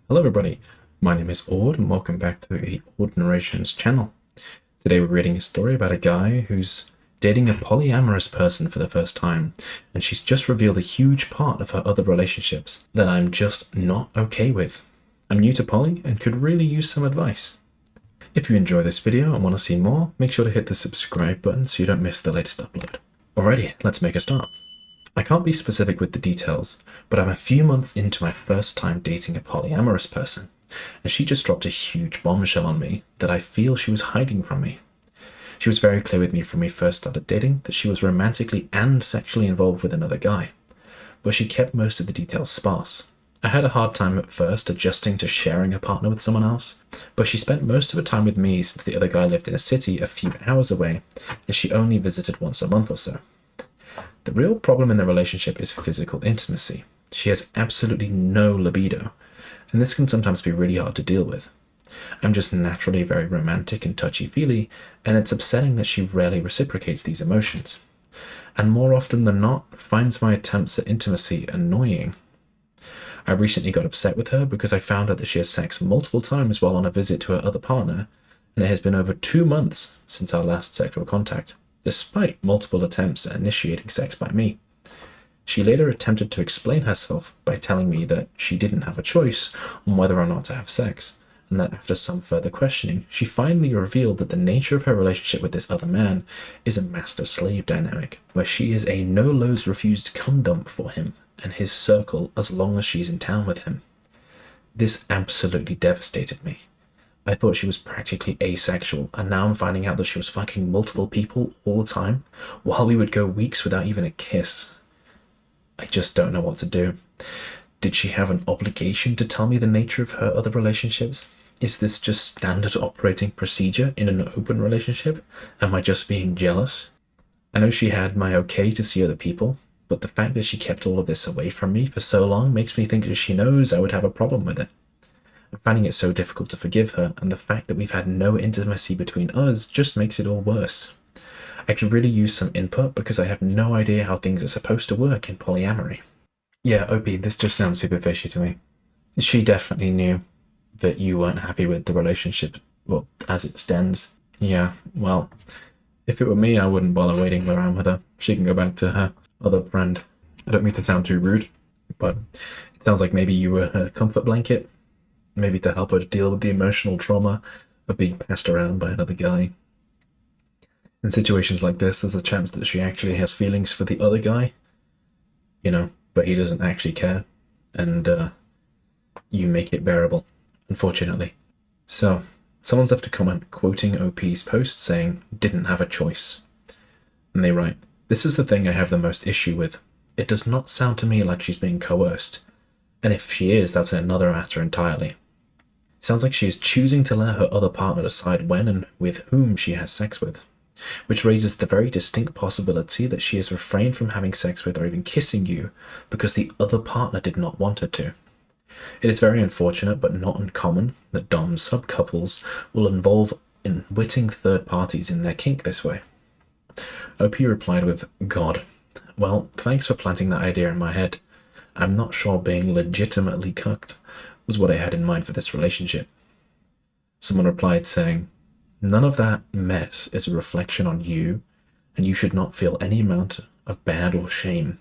Hello everybody, my name is Aud and welcome back to the Aud Narrations channel. Today we're reading a story about a guy who's dating a polyamorous person for the first time, and she's just revealed a huge part of her other relationships that I'm just not okay with. I'm new to poly and could really use some advice. If you enjoy this video and want to see more, make sure to hit the subscribe button so you don't miss the latest upload. Alrighty, let's make a start. I can't be specific with the details, but I'm a few months into my first time dating a polyamorous person, and she just dropped a huge bombshell on me that I feel she was hiding from me. She was very clear with me from we first started dating that she was romantically and sexually involved with another guy, but she kept most of the details sparse. I had a hard time at first adjusting to sharing a partner with someone else, but she spent most of her time with me since the other guy lived in a city a few hours away, and she only visited once a month or so. The real problem in the relationship is physical intimacy. She has absolutely no libido, and this can sometimes be really hard to deal with. I'm just naturally very romantic and touchy-feely, and it's upsetting that she rarely reciprocates these emotions, and more often than not finds my attempts at intimacy annoying. I recently got upset with her because I found out that she has sex multiple times while on a visit to her other partner, and it has been over 2 months since our last sexual contact, despite multiple attempts at initiating sex by me. She later attempted to explain herself by telling me that she didn't have a choice on whether or not to have sex, and that after some further questioning, she finally revealed that the nature of her relationship with this other man is a master-slave dynamic, where she is a no-loads refused cum dump for him and his circle as long as she's in town with him. This absolutely devastated me. I thought she was practically asexual, and now I'm finding out that she was fucking multiple people all the time, while we would go weeks without even a kiss. I just don't know what to do. Did she have an obligation to tell me the nature of her other relationships? Is this just standard operating procedure in an open relationship? Am I just being jealous? I know she had my okay to see other people, but the fact that she kept all of this away from me for so long makes me think that she knows I would have a problem with it. I'm finding it so difficult to forgive her, and the fact that we've had no intimacy between us just makes it all worse. I could really use some input because I have no idea how things are supposed to work in polyamory. Yeah, OP, this just sounds super fishy to me. She definitely knew that you weren't happy with the relationship, well, as it stands. Yeah, well, if it were me, I wouldn't bother waiting around with her. She can go back to her other friend. I don't mean to sound too rude, but it sounds like maybe you were her comfort blanket. Maybe to help her to deal with the emotional trauma of being passed around by another guy. In situations like this, there's a chance that she actually has feelings for the other guy, but he doesn't actually care, and you make it bearable, unfortunately. So, someone's left a comment quoting OP's post saying, "Didn't have a choice." And they write, "This is the thing I have the most issue with. It does not sound to me like she's being coerced, and if she is, that's another matter entirely. Sounds like she is choosing to let her other partner decide when and with whom she has sex with, which raises the very distinct possibility that she has refrained from having sex with or even kissing you because the other partner did not want her to. It is very unfortunate but not uncommon that dom sub couples will involve unwitting third parties in their kink this way." OP replied with, "God, well, thanks for planting that idea in my head. I'm not sure being legitimately cucked was what I had in mind for this relationship." Someone replied saying, "None of that mess is a reflection on you, and you should not feel any amount of bad or shame.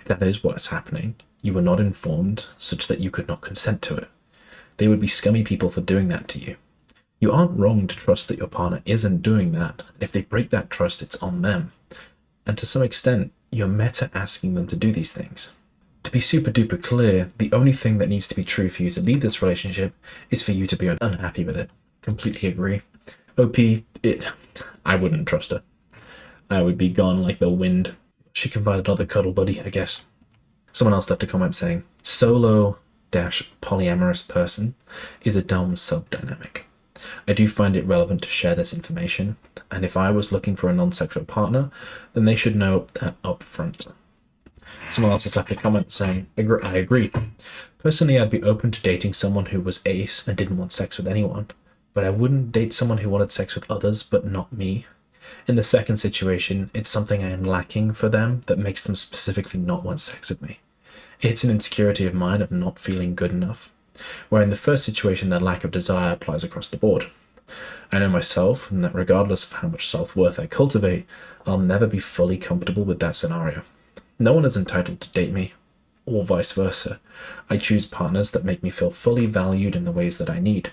If that is what's happening, you were not informed such that you could not consent to it. They would be scummy people for doing that to you. You aren't wrong to trust that your partner isn't doing that, and if they break that trust, it's on them. And to some extent, you're meta asking them to do these things. To be super duper clear, the only thing that needs to be true for you to leave this relationship is for you to be unhappy with it." Completely agree. OP, I wouldn't trust her. I would be gone like the wind. She can find another cuddle buddy, I guess. Someone else left a comment saying, "Solo-polyamorous person is a dom sub dynamic. I do find it relevant to share this information, and if I was looking for a non-sexual partner, then they should know that up front." Someone else has left a comment saying, "I agree. Personally, I'd be open to dating someone who was ace and didn't want sex with anyone, but I wouldn't date someone who wanted sex with others but not me. In the second situation, it's something I am lacking for them that makes them specifically not want sex with me. It's an insecurity of mine of not feeling good enough. where in the first situation the lack of desire applies across the board. I know myself, and that regardless of how much self-worth I cultivate, I'll never be fully comfortable with that scenario. No one is entitled to date me, or vice versa. I choose partners that make me feel fully valued in the ways that I need.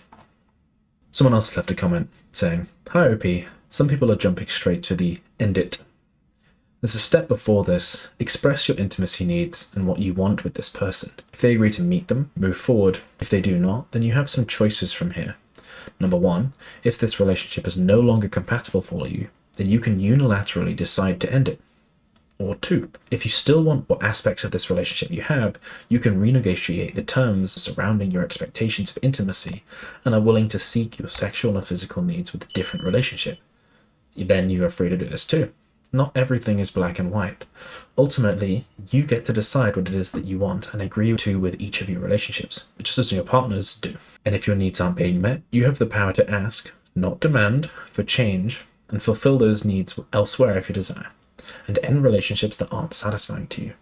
Someone else left a comment saying, "Hi OP, some people are jumping straight to the end it. There's a step before this. Express your intimacy needs and what you want with this person. If they agree to meet them, move forward. If they do not, then you have some choices from here. Number one, if this relationship is no longer compatible for you, then you can unilaterally decide to end it. Or two, if you still want what aspects of this relationship you have, you can renegotiate the terms surrounding your expectations of intimacy and are willing to seek your sexual and physical needs with a different relationship. Then you are free to do this too. Not everything is black and white. Ultimately, you get to decide what it is that you want and agree to with each of your relationships, just as your partners do. And if your needs aren't being met, you have the power to ask, not demand, for change and fulfill those needs elsewhere if you desire, and end relationships that aren't satisfying to you."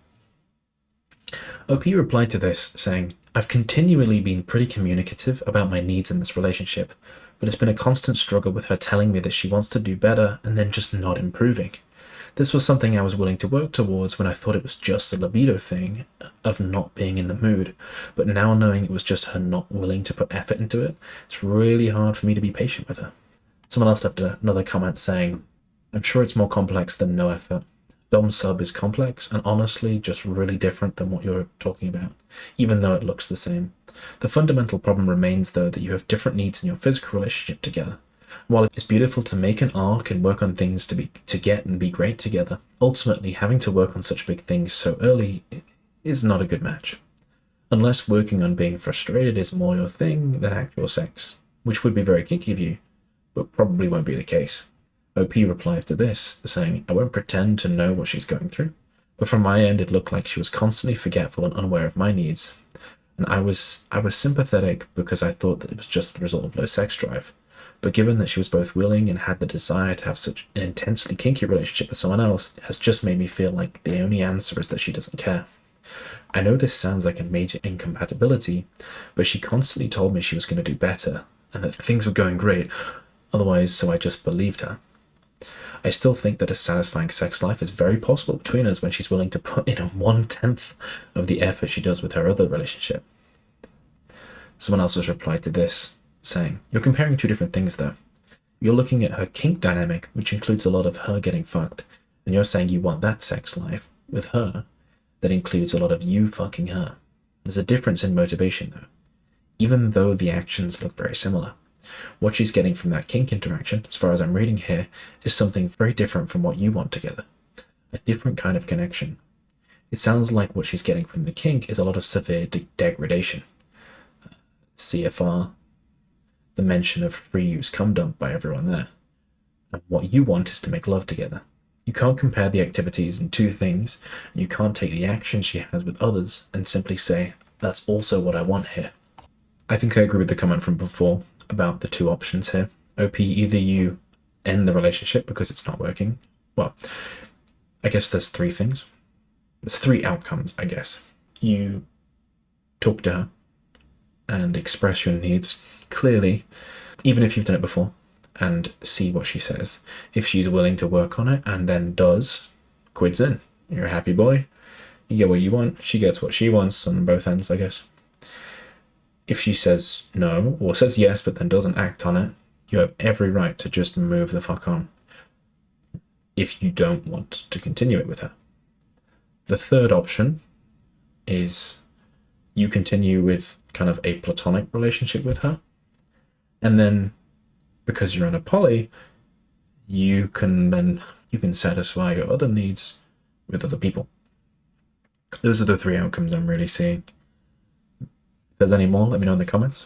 OP replied to this saying, "I've continually been pretty communicative about my needs in this relationship, but it's been a constant struggle with her telling me that she wants to do better and then just not improving. This was something I was willing to work towards when I thought it was just a libido thing of not being in the mood, but now knowing it was just her not willing to put effort into it, it's really hard for me to be patient with her." Someone else left another comment saying, "I'm sure it's more complex than no effort. Dom sub is complex and honestly just really different than what you're talking about, even though it looks the same. The fundamental problem remains, though, that you have different needs in your physical relationship together. While it's beautiful to make an arc and work on things to get and be great together, ultimately having to work on such big things so early is not a good match. Unless working on being frustrated is more your thing than actual sex, which would be very kinky of you, but probably won't be the case." OP replied to this, saying, "I won't pretend to know what she's going through, but from my end it looked like she was constantly forgetful and unaware of my needs. And I was sympathetic because I thought that it was just the result of low sex drive. But given that she was both willing and had the desire to have such an intensely kinky relationship with someone else, it has just made me feel like the only answer is that she doesn't care. I know this sounds like a major incompatibility, but she constantly told me she was going to do better and that things were going great, otherwise, so I just believed her. I still think that a satisfying sex life is very possible between us when she's willing to put in 1/10 of the effort she does with her other relationship." Someone else has replied to this, saying, "You're comparing two different things though. You're looking at her kink dynamic, which includes a lot of her getting fucked, and you're saying you want that sex life with her that includes a lot of you fucking her. There's a difference in motivation though, even though the actions look very similar. What she's getting from that kink interaction, as far as I'm reading here, is something very different from what you want together. A different kind of connection. It sounds like what she's getting from the kink is a lot of severe degradation. CFR, the mention of free use cum dump by everyone there. And what you want is to make love together. You can't compare the activities in two things, and you can't take the action she has with others and simply say, that's also what I want here." I think I agree with the comment from before about the two options here. OP, either you end the relationship because it's not working. Well, I guess there's three things. There's three outcomes, I guess. You talk to her and express your needs clearly, even if you've done it before, and see what she says. If she's willing to work on it and then does, quids in. You're a happy boy. You get what you want. She gets what she wants on both ends, I guess. If she says no, or says yes, but then doesn't act on it, you have every right to just move the fuck on if you don't want to continue it with her. The third option is you continue with kind of a platonic relationship with her, and then because you're in a poly, you can satisfy your other needs with other people. Those are the three outcomes I'm really seeing. If there's any more, let me know in the comments.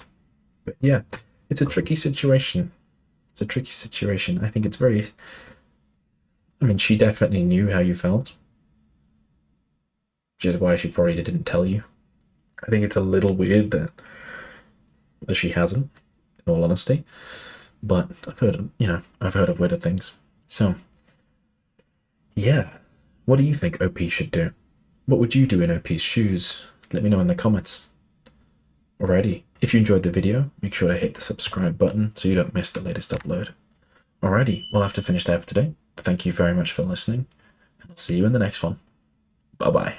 But yeah, it's a tricky situation. I think it's very... I mean, she definitely knew how you felt, which is why she probably didn't tell you. I think it's a little weird that she hasn't, in all honesty. But I've heard of weirder things. So, yeah. What do you think OP should do? What would you do in OP's shoes? Let me know in the comments. Alrighty, if you enjoyed the video, make sure to hit the subscribe button so you don't miss the latest upload. Alrighty, we'll have to finish there for today. Thank you very much for listening, and I'll see you in the next one. Bye-bye.